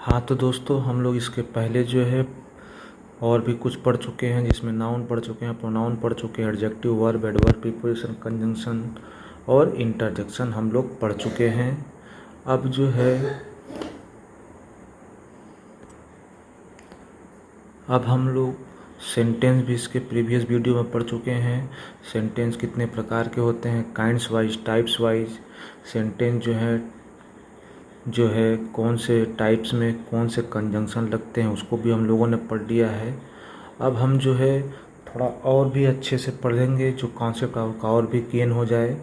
हाँ तो दोस्तों, हम लोग इसके पहले जो है और भी कुछ पढ़ चुके हैं, जिसमें नाउन पढ़ चुके हैं, प्रोनाउन पढ़ चुके हैं, adjective, verb, adverb, preposition, conjunction और इंटरजेक्शन हम लोग पढ़ चुके हैं। अब जो है अब हम लोग सेंटेंस भी इसके प्रीवियस वीडियो में पढ़ चुके हैं। सेंटेंस कितने प्रकार के होते हैं, kinds wise, types wise, sentence जो है कौन से टाइप्स में कौन से कंजंक्शन लगते हैं, उसको भी हम लोगों ने पढ़ लिया है। अब हम जो है थोड़ा और भी अच्छे से पढ़ेंगे, जो कॉन्सेप्ट का और भी गेन हो जाए।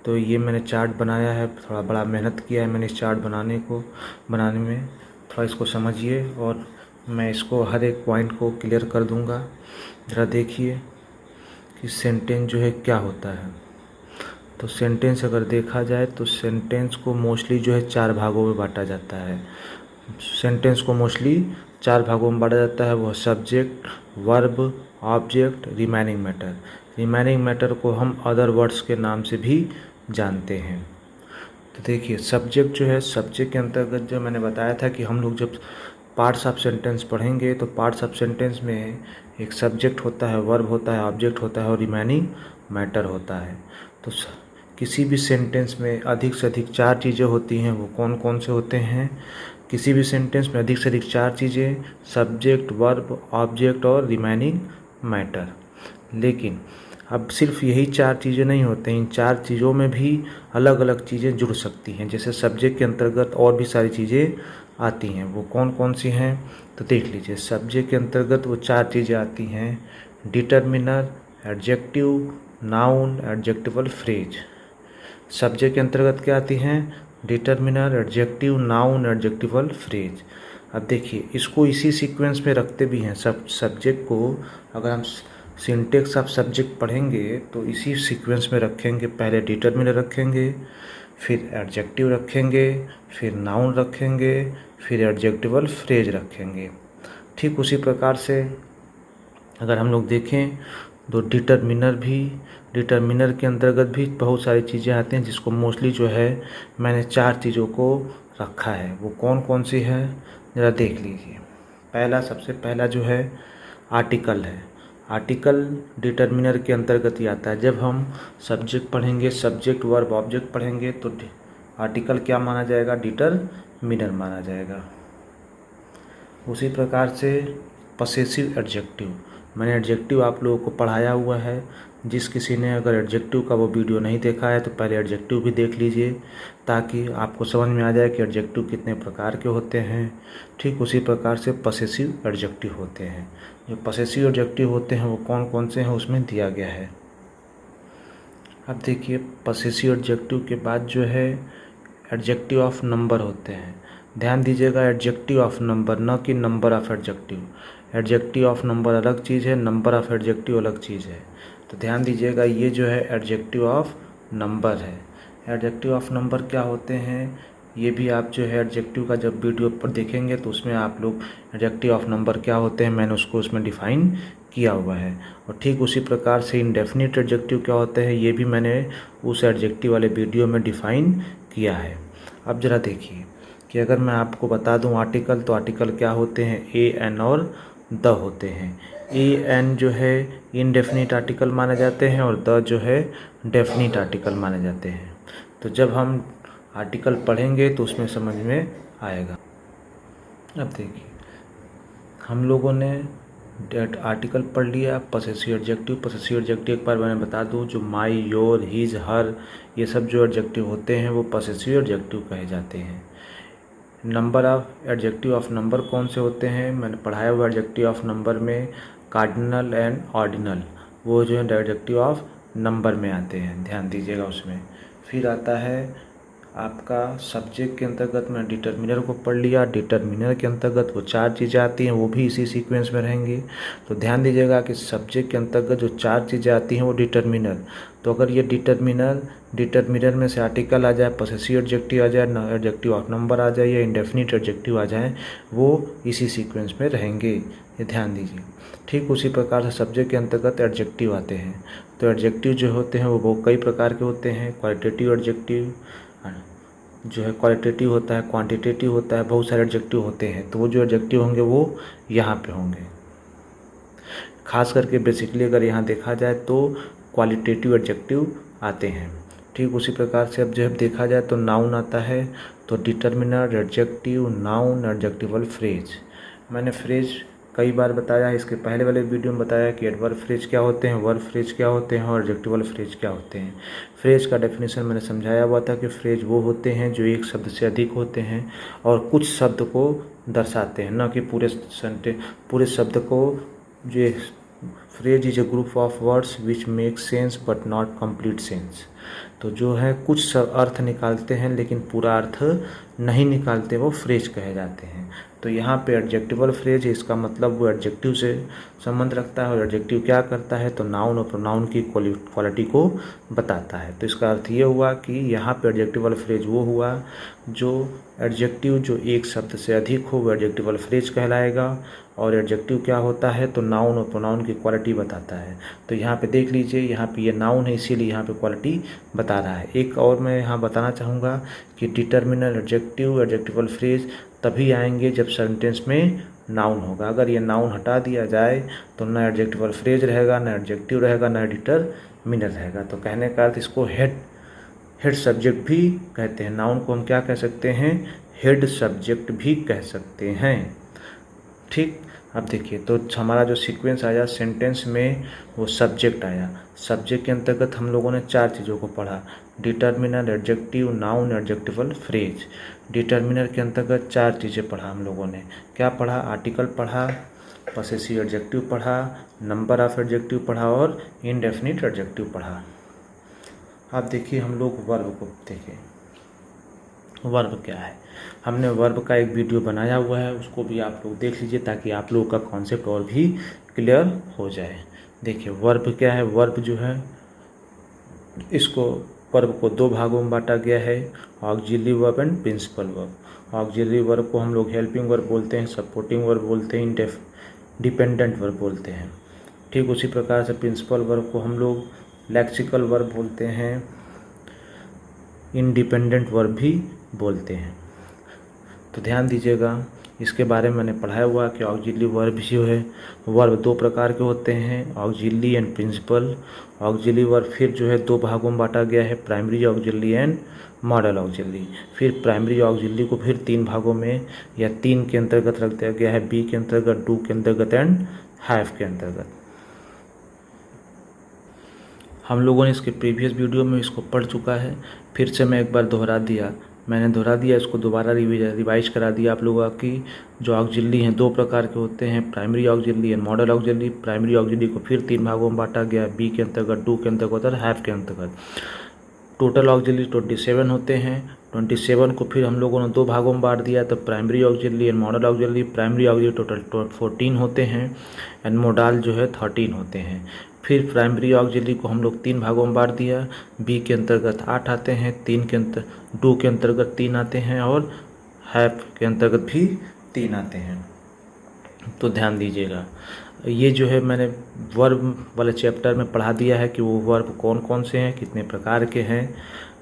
तो ये मैंने चार्ट बनाया है, थोड़ा बड़ा मेहनत किया है मैंने इस चार्ट बनाने में। थोड़ा इसको समझिए और मैं इसको हर एक पॉइंट को क्लियर कर दूंगा। ज़रा देखिए कि सेंटेंस जो है क्या होता है। तो सेंटेंस अगर देखा जाए तो सेंटेंस को मोस्टली जो है 4 भागों में बांटा जाता है। सेंटेंस को मोस्टली 4 भागों में बांटा जाता है, वो subject, verb, object, remaining matter. Remaining matter को हम अदर वर्ड्स के नाम से भी जानते हैं। तो देखिए सब्जेक्ट जो है, सब्जेक्ट के अंतर्गत जो मैंने बताया था कि हम लोग जब पार्ट्स ऑफ सेंटेंस पढ़ेंगे तो पार्ट्स ऑफ सेंटेंस में एक सब्जेक्ट होता है, वर्ब होता है, ऑब्जेक्ट होता है और रिमेनिंग मैटर होता है। तो किसी भी सेंटेंस में अधिक से अधिक 4 चीज़ें होती हैं। वो कौन कौन से होते हैं? किसी भी सेंटेंस में अधिक से अधिक 4 चीज़ें, सब्जेक्ट, वर्ब, ऑब्जेक्ट और रिमेनिंग मैटर। लेकिन अब सिर्फ यही 4 चीज़ें नहीं होते हैं, इन 4 चीज़ों में भी अलग अलग चीज़ें जुड़ सकती हैं। जैसे सब्जेक्ट के अंतर्गत और भी सारी चीज़ें आती हैं। वो कौन कौन सी हैं तो देख लीजिए। सब्जेक्ट के अंतर्गत वो 4 चीज़ें आती हैं: determiner, adjective, noun, adjectival phrase. Subject के अंतर्गत क्या आती हैं? Determiner, adjective, noun, adjectival phrase. अब देखिए इसको इसी सीक्वेंस में रखते भी हैं। सब्जेक्ट को अगर हम सिंटेक्स ऑफ सब्जेक्ट पढ़ेंगे तो इसी सीक्वेंस में रखेंगे। पहले डिटर्मिनर रखेंगे, फिर एडजेक्टिव रखेंगे, फिर नाउन रखेंगे, फिर एडजेक्टिवल फ्रेज रखेंगे। ठीक उसी प्रकार से अगर हम लोग देखें तो डिटर्मिनर के अंतर्गत भी बहुत सारी चीज़ें आती हैं, जिसको मोस्टली जो है मैंने 4 चीज़ों को रखा है। वो कौन कौन सी है ज़रा देख लीजिए। सबसे पहला जो है आर्टिकल है। आर्टिकल डिटर्मिनर के अंतर्गत ही आता है। जब हम सब्जेक्ट पढ़ेंगे, सब्जेक्ट, वर्ब, ऑब्जेक्ट पढ़ेंगे तो आर्टिकल क्या माना जाएगा? डिटर्मिनर माना जाएगा। उसी प्रकार से पसेसिव एडजेक्टिव, मैंने एडजेक्टिव आप लोगों को पढ़ाया हुआ है। जिस किसी ने अगर एडजेक्टिव का वो वीडियो नहीं देखा है तो पहले एडजेक्टिव भी देख लीजिए, ताकि आपको समझ में आ जाए कि एडजेक्टिव कितने प्रकार के होते हैं। ठीक उसी प्रकार से पसेसिव एडजेक्टिव होते हैं। जो पसेसिव एडजेक्टिव होते हैं वो कौन कौन से हैं उसमें दिया गया है। अब देखिए पसेसिव एडजेक्टिव के बाद जो है एडजेक्टिव ऑफ नंबर होते हैं। ध्यान दीजिएगा, एडजेक्टिव ऑफ नंबर, न कि number of adjective. Adjective of number अलग चीज़ है, नंबर ऑफ एडजेक्टिव अलग चीज़ है। तो ध्यान दीजिएगा, ये जो है एडजेक्टिव ऑफ नंबर है। एडजेक्टिव ऑफ नंबर क्या होते हैं ये भी आप जो है एडजेक्टिव का जब वीडियो पर देखेंगे तो उसमें आप लोग एडजेक्टिव ऑफ नंबर क्या होते हैं मैंने उसको उसमें डिफ़ाइन किया हुआ है। और ठीक उसी प्रकार से इंडेफिनिट एडजेक्टिव क्या होते हैं ये भी मैंने उस एडजेक्टिव वाले वीडियो में डिफ़ाइन किया है। अब ज़रा देखिए कि अगर मैं आपको बता दूं आर्टिकल, तो आर्टिकल क्या होते हैं? ए, एन और द होते हैं। ए, एन जो है इनडेफिनिट आर्टिकल माने जाते हैं और द जो है डेफिनिट आर्टिकल माने जाते हैं। तो जब हम आर्टिकल पढ़ेंगे तो उसमें समझ में आएगा। अब देखिए हम लोगों ने आर्टिकल पढ़ लिया। पसेसिव एडजेक्टिव एक बार मैंने बता दूं, जो माई, योर, हिज, हर, ये सब जो एडजेक्टिव होते हैं वो पसेसिव एडजेक्टिव कहे जाते हैं। Number of adjective of number कौन से होते हैं? मैंने पढ़ाया हुआ एडजेक्टिव ऑफ नंबर में कार्डिनल एंड ऑर्डिनल, वो जो है एडजेक्टिव ऑफ नंबर में आते हैं, ध्यान दीजिएगा उसमें। फिर आता है आपका सब्जेक्ट के अंतर्गत में डिटर्मिनर को पढ़ लिया। डिटर्मिनर के अंतर्गत वो 4 चीज़ें आती हैं, वो भी इसी सीक्वेंस में रहेंगी। तो ध्यान दीजिएगा कि सब्जेक्ट के अंतर्गत जो 4 चीज़ें आती हैं वो डिटर्मिनर। तो अगर ये डिटर्मिनर में से आर्टिकल आ जाए, पसेसिव एडजेक्टिव आ जाए, एडजेक्टिव ऑफ नंबर आ जाए या इंडेफिनिट एडजेक्टिव आ जाए, वो इसी सीक्वेंस में रहेंगे, ये ध्यान दीजिए। ठीक उसी प्रकार से सब्जेक्ट के अंतर्गत एडजेक्टिव आते हैं। तो एडजेक्टिव जो होते हैं वो कई प्रकार के होते हैं। क्वालिटेटिव एडजेक्टिव जो है क्वालिटेटिव होता है, क्वांटिटेटिव होता है, बहुत सारे एडजेक्टिव होते हैं। तो वो जो एडजेक्टिव होंगे वो यहाँ पे होंगे। खास करके बेसिकली अगर यहाँ देखा जाए तो क्वालिटेटिव एडजेक्टिव आते हैं। ठीक उसी प्रकार से अब जब देखा जाए तो नाउन आता है, तो determiner, adjective, noun, adjectival phrase. मैंने फ्रेज कई बार बताया, इसके पहले वाले वीडियो में बताया कि एडवर्ब फ्रेज क्या होते हैं, वर्ब फ्रेज क्या होते हैं और एडजेक्टिवल फ्रेज क्या होते हैं। फ्रेज का डेफिनेशन मैंने समझाया हुआ था कि फ्रेज वो होते हैं जो एक शब्द से अधिक होते हैं और कुछ शब्द को दर्शाते हैं, न कि पूरे शब्द को। जो phrase is a group of words which make sense but not complete sense. तो जो है कुछ अर्थ निकालते हैं लेकिन पूरा अर्थ नहीं निकालते, वो फ्रेज कहे जाते हैं। तो यहाँ पे एडजेक्टिवल फ्रेज है, इसका मतलब वो एडजेक्टिव से संबंध रखता है और एडजेक्टिव क्या करता है तो नाउन और प्रोनाउन की क्वालिटी को बताता है। तो इसका अर्थ ये हुआ कि यहाँ पे एडजेक्टिवल फ्रेज वो हुआ जो एडजेक्टिव जो एक शब्द से अधिक हो वो एडजेक्टिवल फ्रेज कहलाएगा। और एडजेक्टिव क्या होता है तो नाउन और प्रोनाउन की क्वालिटी बताता है। तो यहाँ पे देख लीजिए, यहाँ पे ये नाउन है इसीलिए यहाँ पे क्वालिटी बता रहा है। एक और मैं यहाँ बताना चाहूँगा कि डिटर्मिनर, एडजेक्टिव, एडजेक्टिवल फ्रेज तभी आएंगे जब सेंटेंस में नाउन होगा। अगर ये नाउन हटा दिया जाए तो ना एडजेक्टिवल फ्रेज रहेगा, ना एडजेक्टिव रहेगा, ना डिटर्मिनर रहेगा। तो कहने का अर्थ इसको हेड सब्जेक्ट भी कहते हैं। नाउन को हम क्या कह सकते हैं, हेड सब्जेक्ट भी कह सकते हैं। ठीक, अब देखिए तो हमारा जो सीक्वेंस आया सेंटेंस में वो सब्जेक्ट आया। सब्जेक्ट के अंतर्गत हम लोगों ने 4 चीज़ों को पढ़ा, determiner, adjective, noun, adjectival phrase. Determiner के अंतर्गत 4 चीज़ें पढ़ा हम लोगों ने। क्या पढ़ा, आर्टिकल पढ़ा, पॉसेसिव एडजेक्टिव पढ़ा, नंबर ऑफ एडजेक्टिव पढ़ा और इनडेफिनिट एडजेक्टिव पढ़ा। अब देखिए हम लोग वर्ब को देखें। वर्ब क्या है, हमने वर्ब का एक वीडियो बनाया हुआ है, उसको भी आप लोग देख लीजिए ताकि आप लोगों का कॉन्सेप्ट और भी क्लियर हो जाए। देखिए वर्ब क्या है, वर्ब जो है इसको वर्ब को 2 भागों में बांटा गया है, auxiliary verb and principal verb. Auxiliary verb को हम लोग हेल्पिंग वर्ब बोलते हैं, सपोर्टिंग वर्ब बोलते हैं, डिपेंडेंट वर्ब बोलते हैं। ठीक उसी प्रकार से प्रिंसिपल वर्ब को हम लोग लेक्सिकल वर्ब बोलते हैं, इंडिपेंडेंट वर्ब भी बोलते हैं। तो ध्यान दीजिएगा, इसके बारे में मैंने पढ़ाया हुआ कि ऑक्सिलरी वर्ब जो है, वर्ब 2 प्रकार के होते हैं, auxiliary and principal. Auxiliary verb फिर जो है 2 भागों में बांटा गया है, primary auxiliary and modal auxiliary. फिर प्राइमरी ऑक्सिलरी को फिर 3 भागों में या 3 के अंतर्गत रख दिया गया है, बी के अंतर्गत, डू के अंतर्गत एंड हैव के अंतर्गत। हम लोगों ने इसके प्रीवियस वीडियो में इसको पढ़ चुका है, फिर से मैं एक बार दोहरा दिया, इसको दोबारा रिवाइज करा दिया आप लोगों की। जो ऑक्सिलरी हैं 2 प्रकार के होते हैं, primary auxiliary and modal auxiliary. Primary auxiliary को फिर 3 भागों में बांटा गया, बी के अंतर्गत, डू के अंतर्गत और हैव के अंतर्गत। टोटल ऑक्सिलरी 27 होते हैं। 27 को फिर हम लोगों ने 2 भागों में बांट दिया, तो primary auxiliary and modal auxiliary. Primary auxiliary total 14 होते हैं एंड मॉडल जो है 13 होते हैं। फिर प्राइमरी ऑक्सिलरी को हम लोग 3 भागों में बांट दिया, बी के अंतर्गत 8 आते हैं, डू के अंतर्गत 3 आते हैं और हैव के अंतर्गत भी 3 आते हैं। तो ध्यान दीजिएगा, ये जो है मैंने वर्ब वाले चैप्टर में पढ़ा दिया है कि वो वर्ब कौन कौन से हैं, कितने प्रकार के हैं।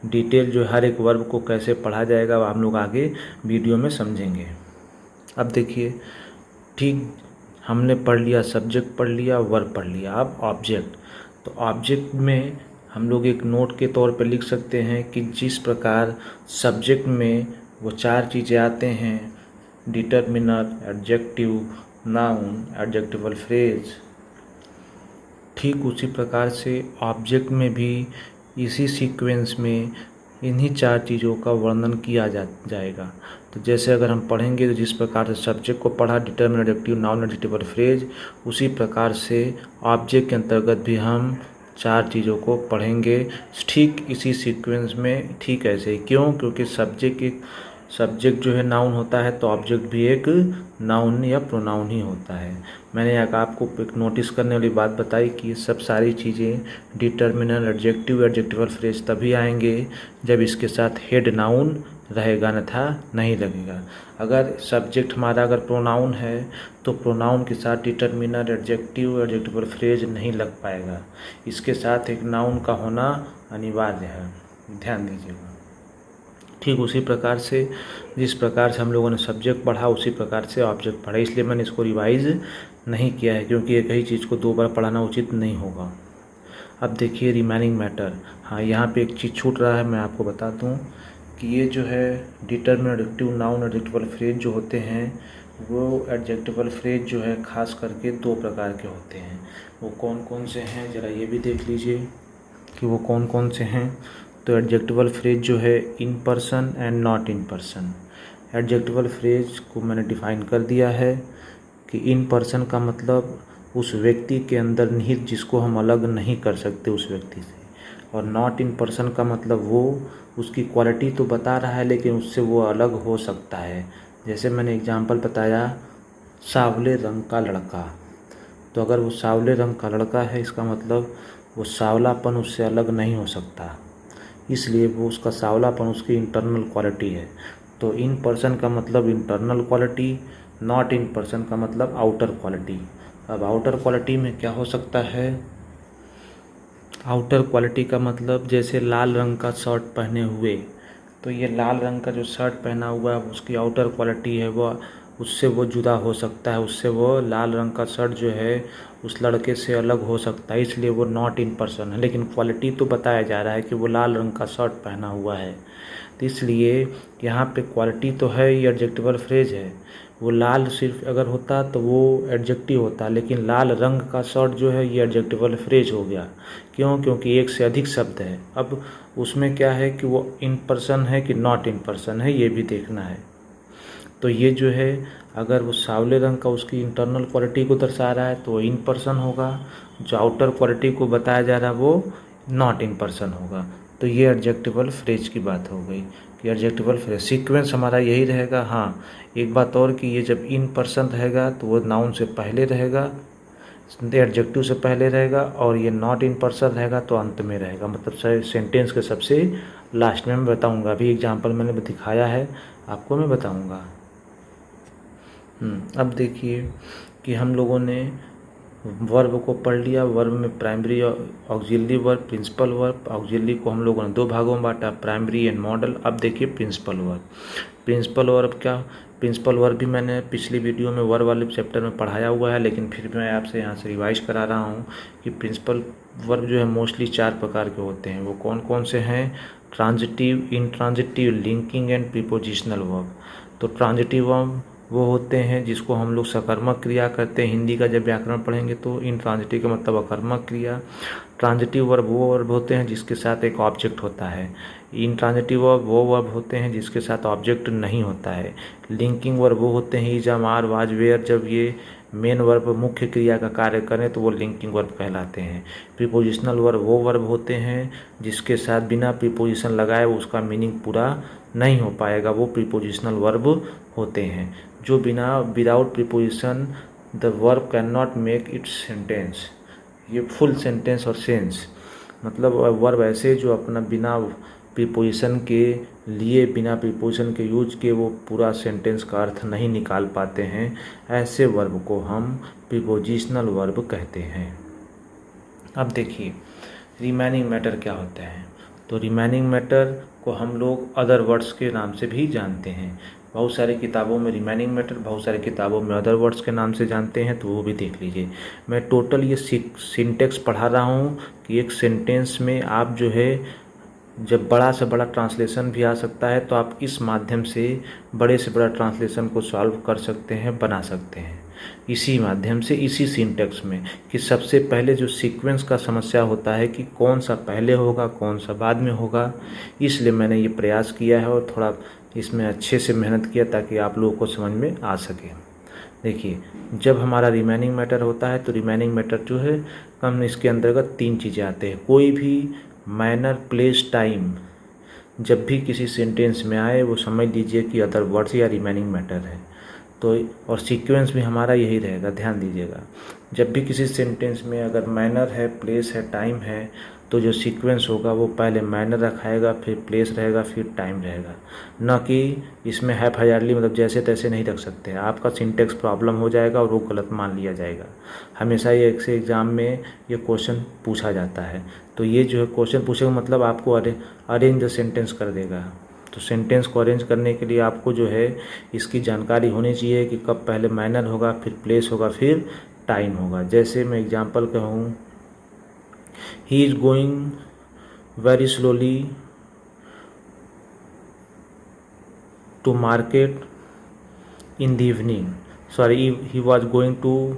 डिटेल जो हर एक वर्ब को कैसे पढ़ा जाएगा हम लोग आगे वीडियो में समझेंगे। अब देखिए, ठीक हमने पढ़ लिया, सब्जेक्ट पढ़ लिया, वर्ब पढ़ लिया, अब ऑब्जेक्ट। तो ऑब्जेक्ट में हम लोग एक नोट के तौर पे लिख सकते हैं कि जिस प्रकार सब्जेक्ट में वो 4 चीज़ें आते हैं, determiner, adjective, noun, adjectival phrase, ठीक उसी प्रकार से ऑब्जेक्ट में भी इसी सीक्वेंस में इन्हीं 4 चीज़ों का वर्णन किया जाएगा। तो जैसे अगर हम पढ़ेंगे तो जिस प्रकार से सब्जेक्ट को पढ़ा, determiner, adjective, noun, adjectival phrase, उसी प्रकार से ऑब्जेक्ट के अंतर्गत भी हम 4 चीज़ों को पढ़ेंगे, ठीक इसी सीक्वेंस में। ठीक ऐसे ही क्यों, क्योंकि सब्जेक्ट जो है नाउन होता है तो ऑब्जेक्ट भी एक नाउन या प्रोनाउन ही होता है। मैंने आपको एक नोटिस करने वाली बात बताई कि सब सारी चीज़ें डिटर्मिनर, एडजेक्टिव, एडजेक्टिवल फ्रेज तभी आएंगे जब इसके साथ हेड नाउन रहेगा, अन्यथा नहीं लगेगा। अगर सब्जेक्ट हमारा अगर प्रोनाउन है तो प्रोनाउन के साथ डिटर्मिनर, एडजेक्टिव, एडजेक्टिवल फ्रेज नहीं लग पाएगा, इसके साथ एक नाउन का होना अनिवार्य है। ध्यान दीजिएगा, ठीक उसी प्रकार से जिस प्रकार से हम लोगों ने सब्जेक्ट पढ़ा उसी प्रकार से ऑब्जेक्ट पढ़ा, इसलिए मैंने इसको रिवाइज नहीं किया है, क्योंकि एक ही चीज़ को 2 बार पढ़ाना उचित नहीं होगा। अब देखिए रिमेनिंग मैटर, हाँ यहाँ पे एक चीज़ छूट रहा है, मैं आपको बता दूँ कि ये जो है determiner, adjective, noun, adjectival phrase जो होते हैं वो एडजेक्टिवल फ्रेज जो है खास करके 2 प्रकार के होते हैं। वो कौन कौन से हैं ज़रा ये भी देख लीजिए कि वो कौन कौन से हैं। तो एडजेक्टिवल फ्रेज जो है in person and not in person. Adjectival phrase को मैंने डिफ़ाइन कर दिया है कि इन पर्सन का मतलब उस व्यक्ति के अंदर निहित जिसको हम अलग नहीं कर सकते उस व्यक्ति से, और नॉट इन पर्सन का मतलब वो उसकी क्वालिटी तो बता रहा है लेकिन उससे वो अलग हो सकता है। जैसे मैंने एग्जांपल बताया सांवले रंग का लड़का, तो अगर वो सांवले रंग का लड़का है इसका मतलब वो सांवलापन उससे अलग नहीं हो सकता, इसलिए वो उसका सांवलापन उसकी इंटरनल क्वालिटी है। तो इन पर्सन का मतलब internal quality, not in person का मतलब आउटर क्वालिटी। अब आउटर क्वालिटी में क्या हो सकता है, आउटर क्वालिटी का मतलब जैसे लाल रंग का शर्ट पहने हुए, तो ये लाल रंग का जो शर्ट पहना हुआ है उसकी आउटर क्वालिटी है वो, उससे वो जुदा हो सकता है, उससे वो लाल रंग का शर्ट जो है उस लड़के से अलग हो सकता है, इसलिए वो नॉट इन पर्सन है। लेकिन क्वालिटी तो बताया जा रहा है कि वो लाल रंग का शर्ट पहना हुआ है, तो इसलिए यहाँ पे क्वालिटी तो है, ये एडजेक्टिवल फ्रेज है। वो लाल सिर्फ अगर होता तो वो एडजेक्टिव होता, लेकिन लाल रंग का शर्ट जो है ये एडजेक्टिवल फ्रेज हो गया। क्यों? क्योंकि एक से अधिक शब्द है। अब उसमें क्या है कि वो इन पर्सन है कि नॉट इन पर्सन है, ये भी देखना है। तो ये जो है अगर वो सांवले रंग का उसकी इंटरनल क्वालिटी को दर्शा रहा है तो वो इन पर्सन होगा, जो आउटर क्वालिटी को बताया जा रहा है वो नॉट इन पर्सन होगा। तो ये एडजेक्टिवल फ्रेज की बात हो गई कि एडजेक्टिवल फ्रेज सीक्वेंस हमारा यही रहेगा। हाँ, एक बात और कि ये जब इन पर्सन रहेगा तो वो नाउन से पहले रहेगा, एडजेक्टिव से पहले रहेगा, और ये नॉट इन पर्सन रहेगा तो अंत में रहेगा, मतलब सेंटेंस के सबसे लास्ट में मैं बताऊंगा। अभी एग्जांपल मैंने दिखाया है आपको, मैं बताऊंगा। अब देखिए कि हम लोगों ने वर्ब को पढ़ लिया। वर्ब में primary auxiliary verb, principal verb. Auxiliary को हम लोगों ने 2 भागों में बांटा, प्राइमरी एंड मॉडल। अब देखिए प्रिंसिपल वर्ब। प्रिंसिपल वर्ब क्या, प्रिंसिपल वर्ब भी मैंने पिछली वीडियो में वर्ब वाले चैप्टर में पढ़ाया हुआ है, लेकिन फिर मैं आपसे यहाँ से रिवाइज करा रहा हूँ कि प्रिंसिपल वर्ब जो है मोस्टली 4 प्रकार के होते हैं। वो कौन कौन से हैं? Transitive, intransitive, linking and prepositional verb. तो ट्रांजिटिव वर्ब वो होते हैं जिसको हम लोग सकर्मक क्रिया करते हैं। हिंदी का जब व्याकरण पढ़ेंगे तो इंट्रांजिटिव का मतलब अकर्मक क्रिया। ट्रांजिटिव वर्ब वो वर्ब होते हैं जिसके साथ एक ऑब्जेक्ट होता है। इंट्रांजिटिव वर्ब वो वर्ब होते हैं जिसके साथ ऑब्जेक्ट नहीं होता है। लिंकिंग वर्ब वो होते हैं इज, आर, वाज, वेयर, जब ये मेन वर्ब मुख्य क्रिया का कार्य करें तो वो लिंकिंग वर्ब कहलाते हैं। प्रीपोजिशनल वर्ब वो वर्ब होते हैं जिसके साथ बिना प्रीपोजिशन लगाए उसका मीनिंग पूरा नहीं हो पाएगा, वो प्रीपोजिशनल वर्ब होते हैं। जो बिना without preposition the verb can not make it's sentence, ये फुल सेंटेंस और सेंस, मतलब वर्ब ऐसे जो अपना बिना प्रीपोजिशन के लिए, बिना प्रीपोजिशन के यूज के वो पूरा सेंटेंस का अर्थ नहीं निकाल पाते हैं, ऐसे वर्ब को हम प्रीपोजिशनल वर्ब कहते हैं। अब देखिए रिमेनिंग मैटर क्या होता है। तो रिमेनिंग मैटर को हम लोग अदर वर्ड्स के नाम से भी जानते हैं। बहुत सारी किताबों में रिमेनिंग मैटर, बहुत सारी किताबों में अदर वर्ड्स के नाम से जानते हैं, तो वो भी देख लीजिए। मैं टोटल ये सिंटेक्स पढ़ा रहा हूँ कि एक सेंटेंस में आप जो है जब बड़ा से बड़ा ट्रांसलेशन भी आ सकता है तो आप इस माध्यम से बड़े से बड़ा ट्रांसलेशन को सॉल्व कर सकते हैं, बना सकते हैं इसी माध्यम से, इसी सिंटेक्स में कि सबसे पहले जो सीक्वेंस का समस्या होता है कि कौन सा पहले होगा कौन सा बाद में होगा, इसलिए मैंने ये प्रयास किया है और थोड़ा इसमें अच्छे से मेहनत किया ताकि आप लोगों को समझ में आ सके। देखिए जब हमारा रिमेनिंग मैटर होता है तो रिमेनिंग मैटर जो है हम इसके अंतर्गत 3 चीज़ें आते हैं। कोई भी मैनर, प्लेस, टाइम जब भी किसी सेंटेंस में आए वो समझ लीजिए कि अदर वर्ड्स या रिमेनिंग मैटर है। तो और सीक्वेंस भी हमारा यही रहेगा, ध्यान दीजिएगा। जब भी किसी सेंटेंस में अगर मैनर है, प्लेस है, टाइम है, तो जो सीक्वेंस होगा वो पहले मैनर रखाएगा, फिर प्लेस रहेगा, फिर टाइम रहेगा। न कि इसमें हैफ हायरली मतलब जैसे तैसे नहीं रख सकते हैं, आपका सिंटेक्स प्रॉब्लम हो जाएगा और वो गलत मान लिया जाएगा। हमेशा ये एग्जाम में ये क्वेश्चन पूछा जाता है। तो ये जो है क्वेश्चन पूछेगा मतलब आपको अरेंज द सेंटेंस कर देगा। तो सेंटेंस को अरेंज करने के लिए आपको जो है इसकी जानकारी होनी चाहिए कि कब पहले मैनर होगा, फिर प्लेस होगा, फिर टाइम होगा। जैसे मैं एग्जांपल कहूँ, he is going very slowly to market in the evening, sorry he was going to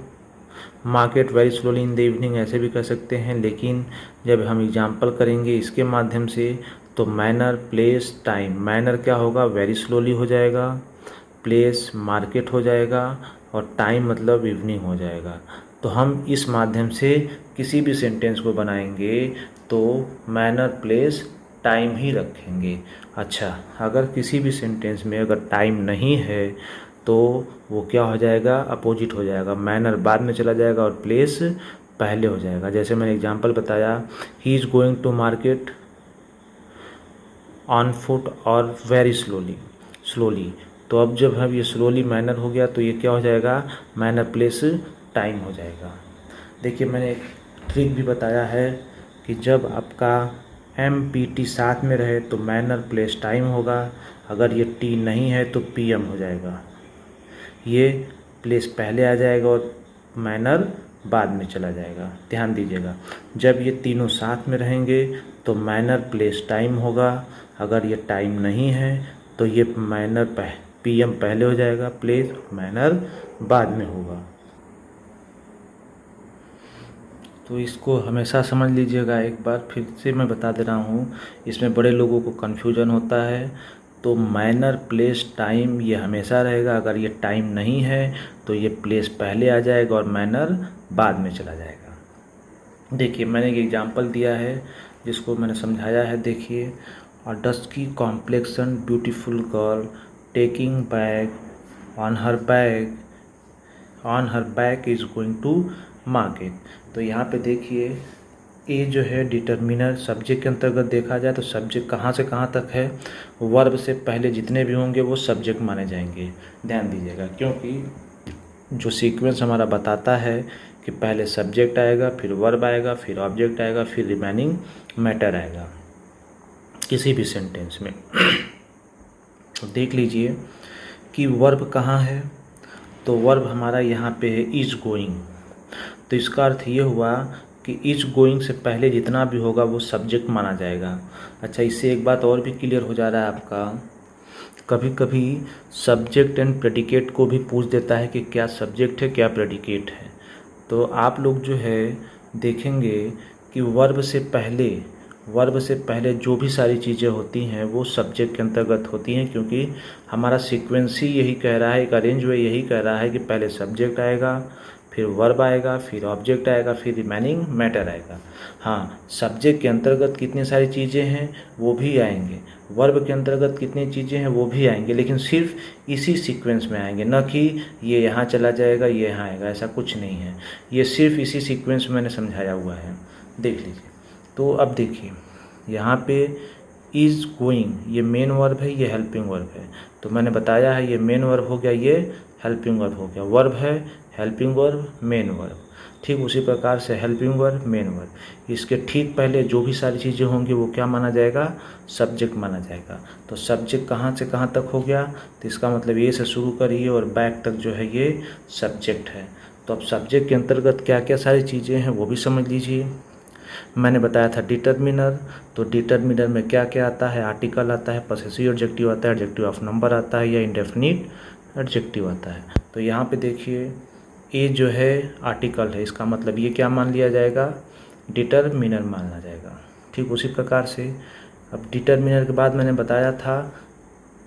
market very slowly in the evening, ऐसे भी कह सकते हैं। लेकिन जब हम एग्जांपल करेंगे इसके माध्यम से तो मैनर, प्लेस, टाइम, मैनर क्या होगा, वेरी स्लोली हो जाएगा, प्लेस मार्केट हो जाएगा, और टाइम मतलब इवनिंग हो जाएगा। तो हम इस माध्यम से किसी भी सेंटेंस को बनाएंगे तो मैनर, प्लेस, टाइम ही रखेंगे। अच्छा, अगर किसी भी सेंटेंस में अगर टाइम नहीं है तो वो क्या हो जाएगा, अपोजिट हो जाएगा, मैनर बाद में चला जाएगा और प्लेस पहले हो जाएगा। जैसे मैंने एग्जांपल बताया, he is going to market on foot और वेरी स्लोली, तो अब जब हम ये स्लोली मैनर हो गया तो ये क्या हो जाएगा, मैनर प्लेस टाइम हो जाएगा। देखिए मैंने एक ट्रिक भी बताया है कि जब आपका MPT साथ में रहे तो मैनर प्लेस टाइम होगा, अगर ये T नहीं है तो PM हो जाएगा, ये प्लेस पहले आ जाएगा और मैनर बाद में चला जाएगा। ध्यान दीजिएगा, जब ये तीनों साथ में रहेंगे तो मैनर प्लेस टाइम होगा, अगर ये टाइम नहीं है तो ये मैनर PM पहले हो जाएगा, प्लेस मैनर बाद में होगा। तो इसको हमेशा समझ लीजिएगा। एक बार फिर से मैं बता दे रहा हूँ, इसमें बड़े लोगों को कन्फ्यूजन होता है। तो मैनर, प्लेस, टाइम ये हमेशा रहेगा, अगर ये टाइम नहीं है तो ये प्लेस पहले आ जाएगा और मैनर बाद में चला जाएगा। देखिए मैंने एक एग्जांपल दिया है जिसको मैंने समझाया है। देखिए, a dusky complexion beautiful girl taking bag on her back is going to market. तो यहाँ पे देखिए, ए जो है डिटर्मिनर, सब्जेक्ट के अंतर्गत देखा जाए तो सब्जेक्ट कहाँ से कहाँ तक है, वर्ब से पहले जितने भी होंगे वो सब्जेक्ट माने जाएंगे। ध्यान दीजिएगा, क्योंकि जो सीक्वेंस हमारा बताता है कि पहले सब्जेक्ट आएगा, फिर वर्ब आएगा, फिर ऑब्जेक्ट आएगा, फिर रिमेनिंग मैटर आएगा किसी भी सेंटेंस में। तो देख लीजिए कि वर्ब कहाँ है, तो वर्ब हमारा यहाँ पे है इज़ गोइंग। तो इसका अर्थ ये हुआ कि इज गोइंग से पहले जितना भी होगा वो सब्जेक्ट माना जाएगा। अच्छा, इससे एक बात और भी क्लियर हो जा रहा है आपका, कभी कभी सब्जेक्ट एंड प्रेडिकेट को भी पूछ देता है कि क्या सब्जेक्ट है क्या प्रेडिकेट है। तो आप लोग जो है देखेंगे कि वर्ब से पहले जो भी सारी चीज़ें होती हैं वो सब्जेक्ट के अंतर्गत होती हैं, क्योंकि हमारा सीक्वेंस ही यही कह रहा है, एक अरेंज वे यही कह रहा है कि पहले सब्जेक्ट आएगा, फिर वर्ब आएगा, फिर ऑब्जेक्ट आएगा, फिर रिमेनिंग मैटर आएगा। हाँ, सब्जेक्ट के अंतर्गत कितनी सारी चीज़ें हैं वो भी आएंगे, वर्ब के अंतर्गत कितनी चीज़ें हैं वो भी आएंगे, लेकिन सिर्फ इसी सीक्वेंस में आएंगे, न कि ये यहाँ चला जाएगा ये यहाँ आएगा, ऐसा कुछ नहीं है। ये सिर्फ इसी सीक्वेंस में मैंने समझाया हुआ है, देख लीजिए। तो अब देखिए यहाँ पे इज़ गोइंग, ये मेन वर्ब है, ये हेल्पिंग वर्ब है। तो मैंने बताया है ये मेन वर्ब हो गया, ये हेल्पिंग वर्ब हो गया। वर्ब है, हेल्पिंग वर्ब, मेन वर्ब। ठीक उसी प्रकार से हेल्पिंग वर्ब, मेन वर्ब, इसके ठीक पहले जो भी सारी चीज़ें होंगी वो क्या माना जाएगा, सब्जेक्ट माना जाएगा। तो सब्जेक्ट कहाँ से कहाँ तक हो गया, तो इसका मतलब ये से शुरू करिए और बैक तक जो है ये सब्जेक्ट है। तो अब सब्जेक्ट के अंतर्गत क्या क्या सारी चीज़ें हैं वो भी समझ लीजिए। मैंने बताया था डिटर्मिनर, तो डिटर्मिनर में क्या क्या आता है, आर्टिकल आता है, पॉसेसिव एडजेक्टिव आता है, एडजेक्टिव ऑफ नंबर आता है, या इंडेफिनिट एडजेक्टिव आता है। तो यहाँ पे देखिए ए जो है आर्टिकल है, इसका मतलब ये क्या मान लिया जाएगा, डिटर्मिनर माना जाएगा। ठीक उसी प्रकार से अब डिटर्मिनर के बाद मैंने बताया था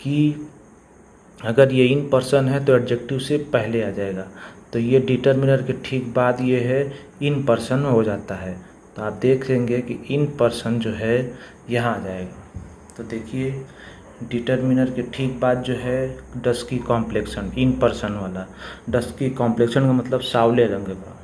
कि अगर ये इन पर्सन है तो एडजेक्टिव से पहले आ जाएगा, तो ये डिटर्मिनर के ठीक बाद ये है इन पर्सन में हो जाता है। तो आप देखेंगे कि इन पर्सन जो है यहाँ आ जाएगा। तो देखिए डिटर्मिनर के ठीक बाद जो है डस्की कॉम्प्लेक्शन, इन पर्सन वाला। डस्की कॉम्प्लेक्शन का मतलब सावले रंग का।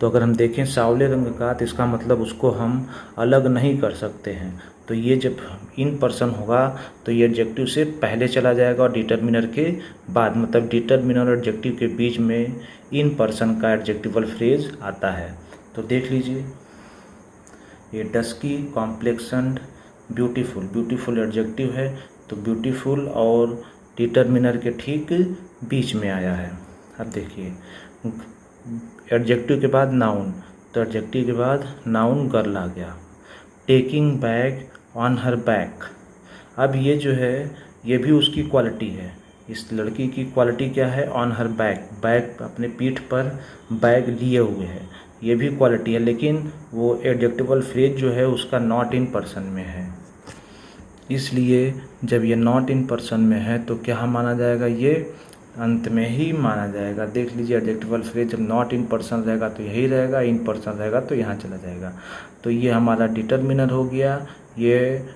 तो अगर हम देखें सावले रंग का तो इसका मतलब उसको हम अलग नहीं कर सकते हैं। तो ये जब इन पर्सन होगा तो ये एडजेक्टिव से पहले चला जाएगा और डिटर्मिनर के बाद, मतलब डिटर्मिनर और एडजेक्टिव के बीच में इन पर्सन का एडजेक्टिवल फ्रेज आता है। तो देख लीजिए ये dusky complexion beautiful, beautiful adjective है, तो ब्यूटीफुल और डिटर्मिनर के ठीक बीच में आया है। अब देखिए एडजेक्टिव के बाद नाउन, तो एडजेक्टिव के बाद नाउन गर्ल आ गया। Taking bag on her back, अब ये जो है ये भी उसकी क्वालिटी है। इस लड़की की क्वालिटी क्या है? ऑन हर बैक, बैग अपने पीठ पर बैग लिए हुए है, ये भी क्वालिटी है। लेकिन वो एडजेक्टिवल फ्रेज जो है उसका नॉट इन पर्सन में है, इसलिए जब ये नॉट इन पर्सन में है तो क्या माना जाएगा? ये अंत में ही माना जाएगा। देख लीजिए एडजेक्टिवल फ्रेज जब नॉट इन पर्सन रहेगा तो यही रहेगा, इन पर्सन रहेगा तो यहाँ चला जाएगा। तो ये हमारा डिटर्मिनर हो गया। ये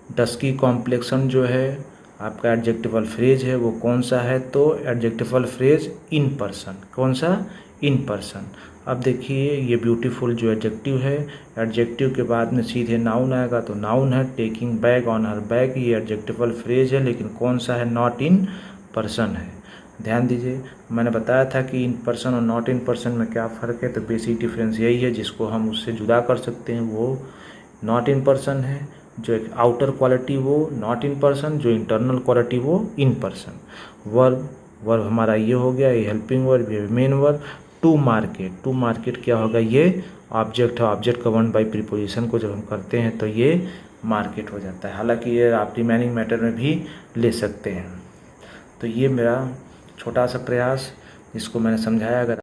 डस्की कॉम्प्लेक्सन जो है आपका एडजेक्टिवल फ्रेज है वो कौन सा है? तो एडजेक्टिवल फ्रेज इन पर्सन। कौन सा? In person. अब देखिए ये ब्यूटीफुल जो एडजेक्टिव है, एडजेक्टिव के बाद में सीधे नाउन आएगा तो नाउन है taking bag on her bag, ये एडजेक्टिवल फ्रेज है लेकिन कौन सा है? नॉट इन पर्सन है। ध्यान दीजिए मैंने बताया था कि इन पर्सन और नॉट इन पर्सन में क्या फ़र्क है, तो बेसिक डिफरेंस यही है। जिसको हम उससे जुदा कर सकते हैं वो नॉट इन पर्सन है, जो एक आउटर क्वालिटी वो नॉट इन पर्सन, जो इंटरनल क्वालिटी वो इन पर्सन। वर्ब हमारा ये हो गया, ये हेल्पिंग वर्ब, ये main verb. To market, to market क्या होगा? ये ऑब्जेक्ट है, ऑब्जेक्ट गवर्न्ड बाय प्रीपोजिशन को जब हम करते हैं तो ये मार्केट हो जाता है। हालांकि ये आप रिमेनिंग मैटर में भी ले सकते हैं। तो ये मेरा छोटा सा प्रयास जिसको मैंने समझाया। अगर